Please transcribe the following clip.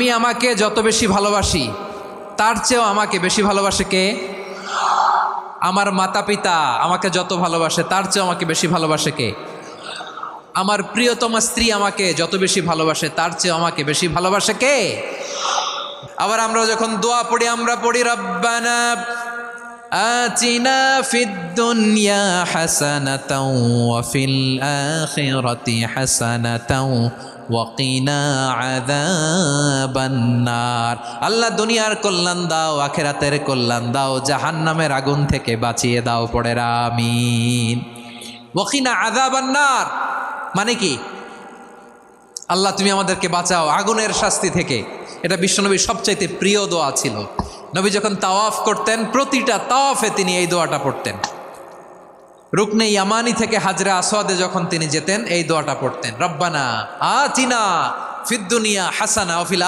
আমি আমাকে যত বেশি ভালোবাসি তার চেয়েও আমাকে বেশি ভালোবাসে কে? আমার মাতা পিতা আমাকে যত ভালোবাসে তার চেয়েও আমাকে বেশি ভালোবাসে কে? আমার প্রিয়তমা স্ত্রী আমাকে যত বেশি ভালোবাসে তার চেয়েও আমাকে বেশি ভালোবাসে কে? আবার আমরা যখন দোয়া পড়ি আমরা পড়ি রব্বানা আতিনা ফিদ দুনিয়া হাসানাতাও ওয়া ফিল আখিরাতি হাসানাতাও ওয়া কিনা আযাবান নার। আল্লাহ দুনিয়ার কল্যাণ দাও, আখিরাতের কল্যাণ দাও, জাহান্নামের আগুন থেকে বাঁচিয়ে দাও। পড়ে আমিন। ওয়া কিনা আযাবান নার মানে কি? আল্লাহ তুমি আমাদেরকে বাঁচাও আগুনের শাস্তি থেকে। এটা বিশ্বনবীর সবচাইতে প্রিয় দোয়া ছিল। নবী যখন তাওয়াফ করতেন প্রতিটা তাওয়াফে তিনি এই দোয়াটা পড়তেন। রুকনে ইয়ামানি থেকে হাজরে আসওয়াদে যখন তিনি যেতেন এই দোয়াটা পড়তেন, রব্বানা আতিনা ফিদ দুনিয়া হাসানা ওয়া ফিল